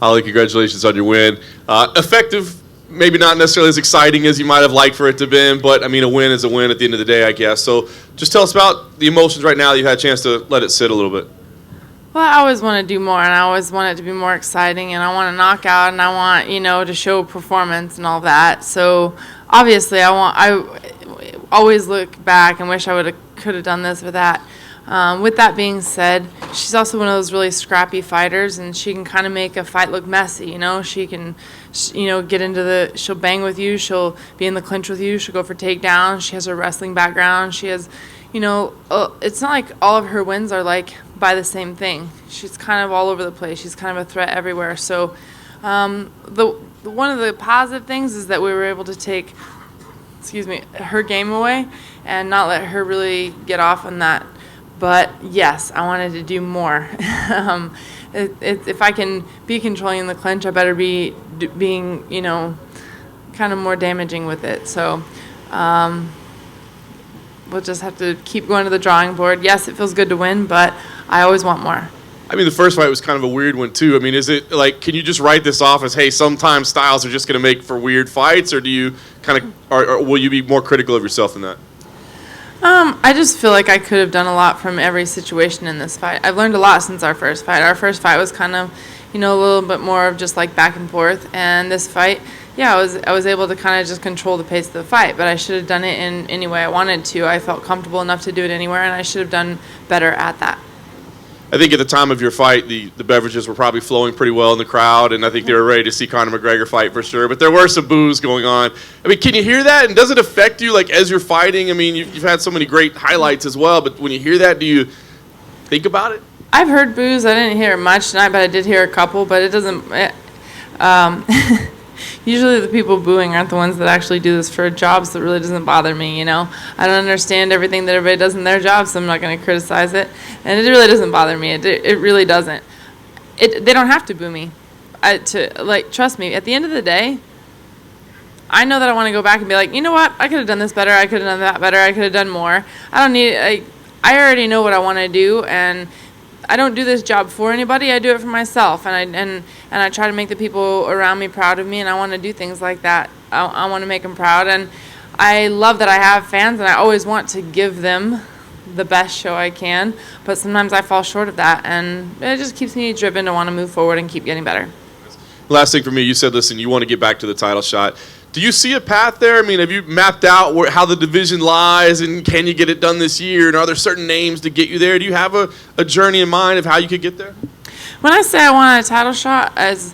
Holly, congratulations on your win. Effective, maybe not necessarily as exciting as you might have liked for it to have been, but I mean, a win is a win at the end of the day, I guess. So just tell us about the emotions right now that you've had a chance to let it sit a little bit. Well, I always want to do more, and I always want it to be more exciting, and I want to knock out, and I want, to show performance and all that. So obviously, I always look back and wish I could have done this or that. With that being said, she's also one of those really scrappy fighters, and she can kind of make a fight look messy. She can, get into she'll bang with you, she'll be in the clinch with you, she'll go for takedowns. She has her wrestling background. She has, it's not like all of her wins are like by the same thing. She's kind of all over the place. She's kind of a threat everywhere. So, one of the positive things is that we were able to take, her game away and not let her really get off on that. But yes, I wanted to do more. If I can be controlling the clinch, I better be being, kind of more damaging with it. So we'll just have to keep going to the drawing board. Yes, it feels good to win, but I always want more. I mean, the first fight was kind of a weird one, too. I mean, is it like, can you just write this off as, hey, sometimes styles are just going to make for weird fights, or do you kind of, or will you be more critical of yourself than that? I just feel like I could have done a lot from every situation in this fight. I've learned a lot since our first fight. Our first fight was kind of, a little bit more of just like back and forth. And this fight, I was able to kind of just control the pace of the fight. But I should have done it in any way I wanted to. I felt comfortable enough to do it anywhere, and I should have done better at that. I think at the time of your fight, the beverages were probably flowing pretty well in the crowd, and I think they were ready to see Conor McGregor fight for sure. But there were some boos going on. I mean, can you hear that? And does it affect you, like, as you're fighting? I mean, you've had so many great highlights as well, but when you hear that, do you think about it? I've heard boos. I didn't hear much tonight, but I did hear a couple. But it doesn't usually the people booing aren't the ones that actually do this for jobs, so it really doesn't bother me, I don't understand everything that everybody does in their job, so I'm not going to criticize it. And it really doesn't bother me. It really doesn't. They don't have to boo me. Trust me, at the end of the day, I know that I want to go back and be like, you know what? I could have done this better. I could have done that better. I could have done more. I already know what I want to do, and I don't do this job for anybody. I do it for myself, and I try to make the people around me proud of me, and I want to do things like that. I want to make them proud, and I love that I have fans, and I always want to give them the best show I can, but sometimes I fall short of that, and it just keeps me driven to want to move forward and keep getting better. Last thing for me, you said, listen, you want to get back to the title shot. Do you see a path there? I mean, have you mapped out how the division lies, and can you get it done this year? And are there certain names to get you there? Do you have a journey in mind of how you could get there? When I say I want a title shot, as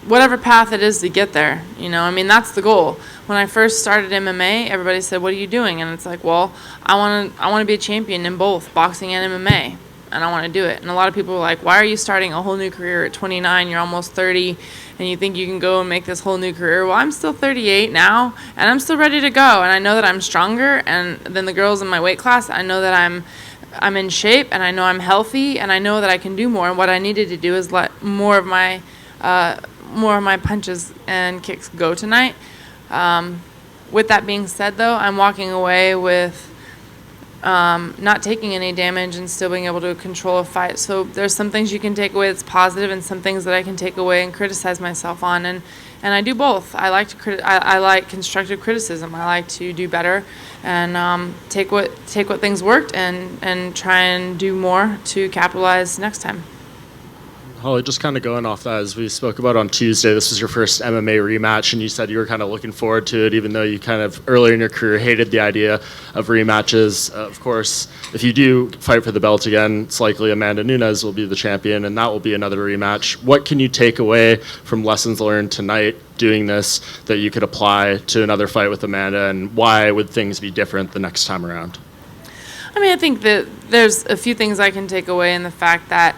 whatever path it is to get there, that's the goal. When I first started MMA, everybody said, "What are you doing?" And it's like, well, I want to be a champion in both boxing and MMA, and I want to do it. And a lot of people are like, "Why are you starting a whole new career at 29? You're almost 30, and you think you can go and make this whole new career?" Well, I'm still 38 now, and I'm still ready to go. And I know that I'm stronger than the girls in my weight class. I know that I'm in shape, and I know I'm healthy, and I know that I can do more. And what I needed to do is let more of my punches and kicks go tonight. With that being said, though, I'm walking away with not taking any damage and still being able to control a fight. So there's some things you can take away that's positive, and some things that I can take away and criticize myself on. And I do both. I like I like constructive criticism. I like to do better and take what things worked and try and do more to capitalize next time. Holly, just kind of going off that, as we spoke about on Tuesday, this was your first MMA rematch, and you said you were kind of looking forward to it, even though you kind of earlier in your career hated the idea of rematches. Of course, if you do fight for the belt again, it's likely Amanda Nunes will be the champion, and that will be another rematch. What can you take away from lessons learned tonight doing this that you could apply to another fight with Amanda, and why would things be different the next time around? I mean, I think that there's a few things I can take away in the fact that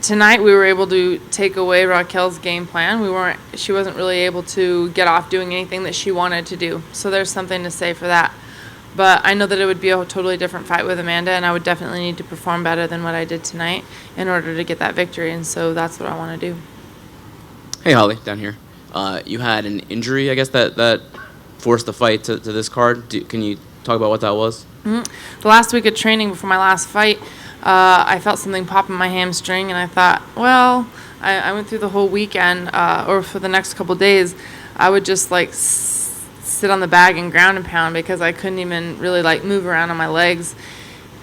tonight we were able to take away Raquel's game plan. She wasn't really able to get off doing anything that she wanted to do. So there's something to say for that. But I know that it would be a totally different fight with Amanda, and I would definitely need to perform better than what I did tonight in order to get that victory. And so that's what I want to do. Hey, Holly, down here. You had an injury, I guess, that forced the fight to this card. Can you talk about what that was? The last week of training before my last fight, I felt something pop in my hamstring, and I thought, well, I went through the whole weekend, or for the next couple days, I would just like sit on the bag and ground and pound because I couldn't even really like move around on my legs,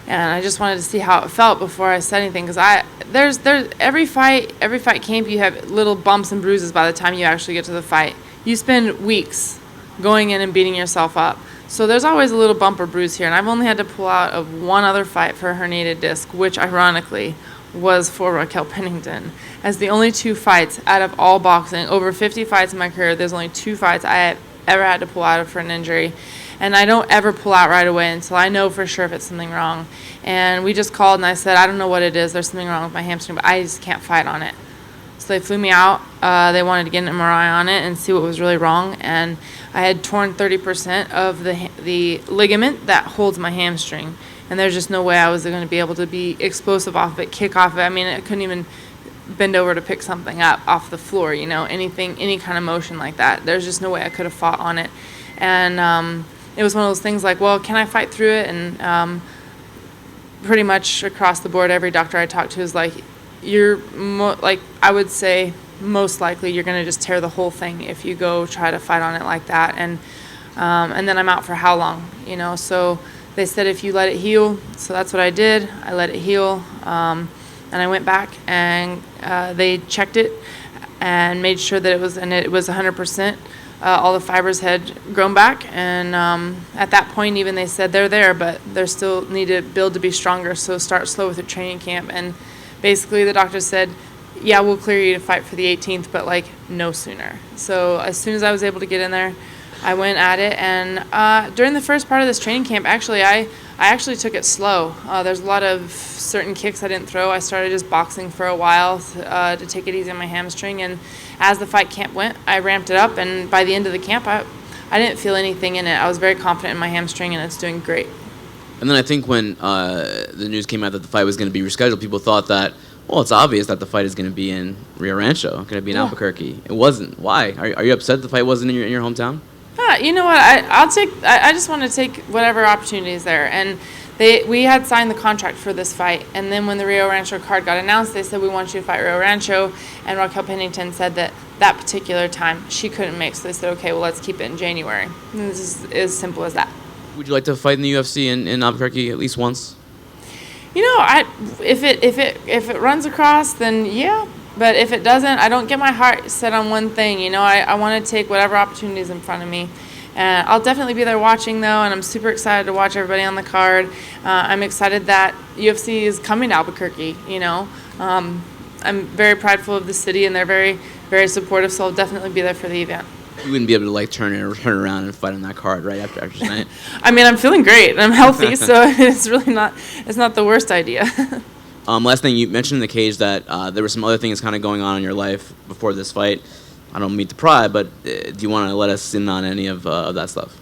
and I just wanted to see how it felt before I said anything. Because there's every fight camp you have little bumps and bruises by the time you actually get to the fight. You spend weeks going in and beating yourself up. So there's always a little bump or bruise here, and I've only had to pull out of one other fight for a herniated disc, which ironically was for Raquel Pennington. As the only 2 fights out of all boxing, over 50 fights in my career, there's only 2 fights I have ever had to pull out of for an injury. And I don't ever pull out right away until I know for sure if it's something wrong. And we just called and I said, I don't know what it is. There's something wrong with my hamstring, but I just can't fight on it. So they flew me out. They wanted to get an MRI on it and see what was really wrong. And I had torn 30% of the ligament that holds my hamstring. And there's just no way I was going to be able to be explosive off of it, kick off of it. I mean, I couldn't even bend over to pick something up off the floor, you know, anything, any kind of motion like that. There's just no way I could have fought on it. And it was one of those things like, well, can I fight through it? And pretty much across the board, every doctor I talked to is like, I would say most likely you're going to just tear the whole thing if you go try to fight on it like that. And then I'm out for how long, you know? So they said if you let it heal. So that's what I did. I let it heal. And I went back and they checked it and made sure that it was 100%. All the fibers had grown back. And at that point, even they said they're there, but they still need to build to be stronger. So start slow with your training camp. And basically the doctor said, yeah, we'll clear you to fight for the 18th, but like no sooner. So as soon as I was able to get in there, I went at it. And during the first part of this training camp, actually, I actually took it slow. There's a lot of certain kicks I didn't throw. I started just boxing for a while to take it easy on my hamstring. And as the fight camp went, I ramped it up. And by the end of the camp, I didn't feel anything in it. I was very confident in my hamstring, and it's doing great. And then I think when the news came out that the fight was going to be rescheduled, people thought that, well, it's obvious that the fight is going to be in Rio Rancho, going to be in Albuquerque. It wasn't. Why? Are you upset the fight wasn't in your hometown? You know what? I just want to take whatever opportunity is there. And we had signed the contract for this fight. And then when the Rio Rancho card got announced, they said, we want you to fight Rio Rancho. And Raquel Pennington said that particular time she couldn't make. So they said, okay, well, let's keep it in January. And this is as simple as that. Would you like to fight in the UFC in Albuquerque at least once? You know, if it runs across, then yeah. But if it doesn't, I don't get my heart set on one thing. You know, I want to take whatever opportunities in front of me. And I'll definitely be there watching, though, and I'm super excited to watch everybody on the card. I'm excited that UFC is coming to Albuquerque, you know. I'm very prideful of the city, and they're very, very supportive, so I'll definitely be there for the event. You wouldn't be able to like turn around and fight on that card right after tonight. I mean, I'm feeling great and I'm healthy, so it's really not the worst idea. Last thing, you mentioned in the cage that there were some other things kind of going on in your life before this fight. I don't mean to pry, but do you want to let us in on any of that stuff?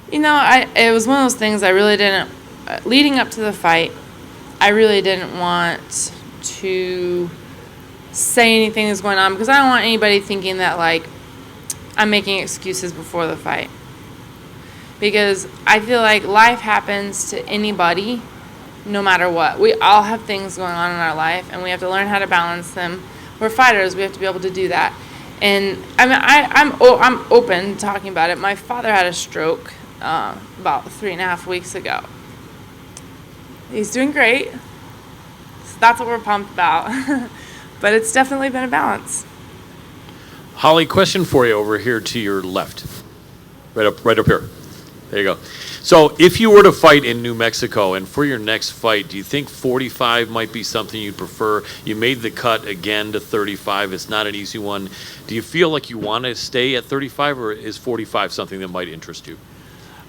You know, it was one of those things I really didn't. Leading up to the fight, I really didn't want to say anything that's going on because I don't want anybody thinking that like I'm making excuses before the fight. Because I feel like life happens to anybody, no matter what. We all have things going on in our life, and we have to learn how to balance them. We're fighters. We have to be able to do that. And I mean, I'm open talking about it. My father had a stroke about 3.5 weeks ago. He's doing great. So that's what we're pumped about. But it's definitely been a balance. Holly, question for you over here to your left. Right up here. There you go. So if you were to fight in New Mexico, and for your next fight, do you think 45 might be something you'd prefer? You made the cut again to 35. It's not an easy one. Do you feel like you want to stay at 35, or is 45 something that might interest you?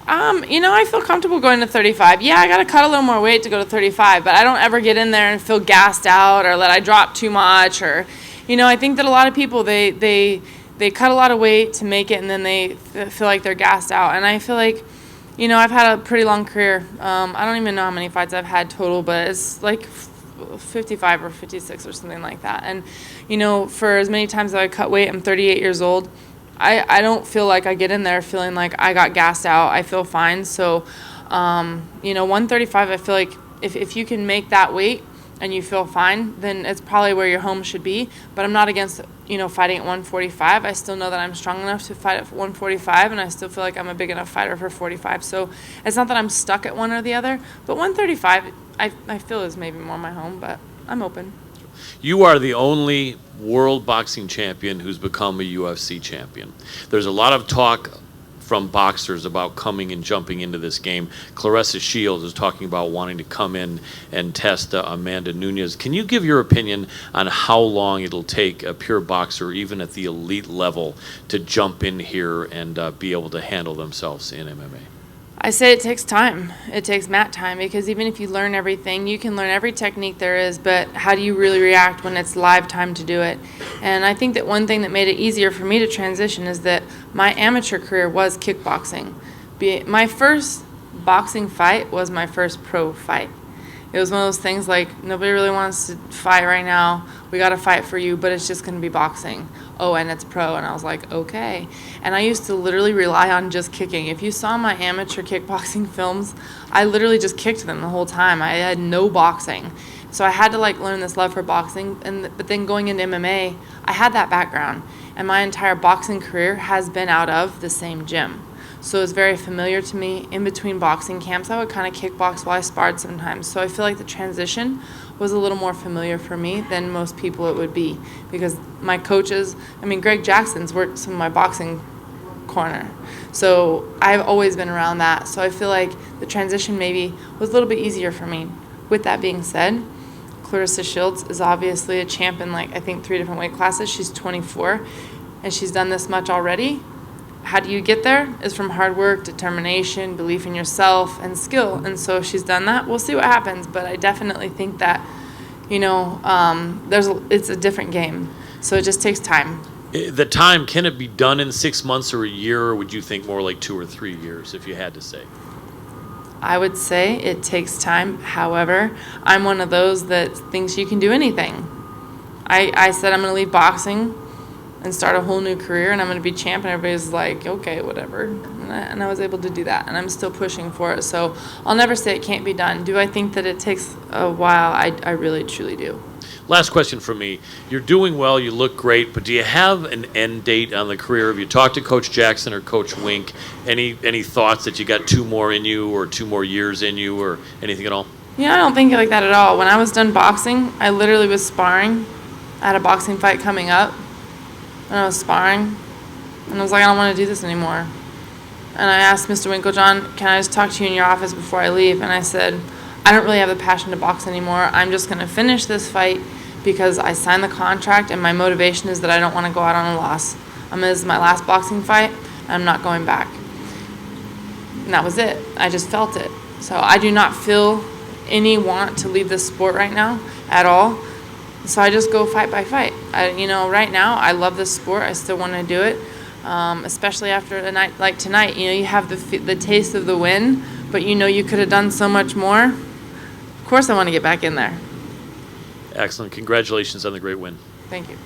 You know, I feel comfortable going to 35. Yeah, I got to cut a little more weight to go to 35, but I don't ever get in there and feel gassed out or that I drop too much or... You know, I think that a lot of people, they cut a lot of weight to make it, and then they feel like they're gassed out. And I feel like, you know, I've had a pretty long career. I don't even know how many fights I've had total, but it's like 55 or 56 or something like that. And, you know, for as many times as I cut weight, I'm 38 years old. I don't feel like I get in there feeling like I got gassed out. I feel fine. So, 135, I feel like if you can make that weight and you feel fine, then it's probably where your home should be. But I'm not against, fighting at 145. I still know that I'm strong enough to fight at 145, and I still feel like I'm a big enough fighter for 45. So it's not that I'm stuck at one or the other. But 135, I feel is maybe more my home, but I'm open. You are the only world boxing champion who's become a UFC champion. There's a lot of talk from boxers about coming and jumping into this game. Claressa Shields is talking about wanting to come in and test Amanda Nunes. Can you give your opinion on how long it'll take a pure boxer, even at the elite level, to jump in here and be able to handle themselves in MMA? I say it takes time. It takes mat time, because even if you learn everything, you can learn every technique there is, but how do you really react when it's live time to do it? And I think that one thing that made it easier for me to transition is that my amateur career was kickboxing. My first boxing fight was my first pro fight. It was one of those things like, nobody really wants to fight right now. We got to fight for you, but it's just going to be boxing. Oh, and it's pro. And I was like, okay. And I used to literally rely on just kicking. If you saw my amateur kickboxing films, I literally just kicked them the whole time. I had no boxing. So I had to learn this love for boxing. But then going into MMA, I had that background. And my entire boxing career has been out of the same gym. So it's very familiar to me. In between boxing camps, I would kind of kickbox while I sparred sometimes. So I feel like the transition was a little more familiar for me than most people it would be, because my coaches, Greg Jackson's worked some of my boxing corner. So I've always been around that. So I feel like the transition maybe was a little bit easier for me. With that being said, Claressa Shields is obviously a champ in I think 3 different weight classes. She's 24 and she's done this much already. How do you get there? Is from hard work, determination, belief in yourself, and skill. And so if she's done that, we'll see what happens. But I definitely think that, it's a different game. So it just takes time. The time, can it be done in 6 months or a year, or would you think more like 2 or 3 years, if you had to say? I would say it takes time. However, I'm one of those that thinks you can do anything. I said I'm going to leave boxing and start a whole new career, and I'm going to be champ, and everybody's like, okay, whatever. And I was able to do that, and I'm still pushing for it. So I'll never say it can't be done. Do I think that it takes a while? I really, truly do. Last question for me. You're doing well, you look great, but do you have an end date on the career? Have you talked to Coach Jackson or Coach Wink? Any thoughts that you got 2 more in you, or 2 more years in you, or anything at all? Yeah, I don't think like that at all. When I was done boxing, I literally was sparring. I had a boxing fight coming up, and I was sparring, and I was like, I don't want to do this anymore. And I asked Mr. Winklejohn, can I just talk to you in your office before I leave? And I said, I don't really have the passion to box anymore. I'm just going to finish this fight because I signed the contract, and my motivation is that I don't want to go out on a loss. This is my last boxing fight, and I'm not going back. And that was it. I just felt it. So I do not feel any want to leave this sport right now at all. So I just go fight by fight. Right now, I love this sport. I still want to do it, especially after a night like tonight. You have the taste of the win, but you could have done so much more. Of course I want to get back in there. Excellent. Congratulations on the great win. Thank you.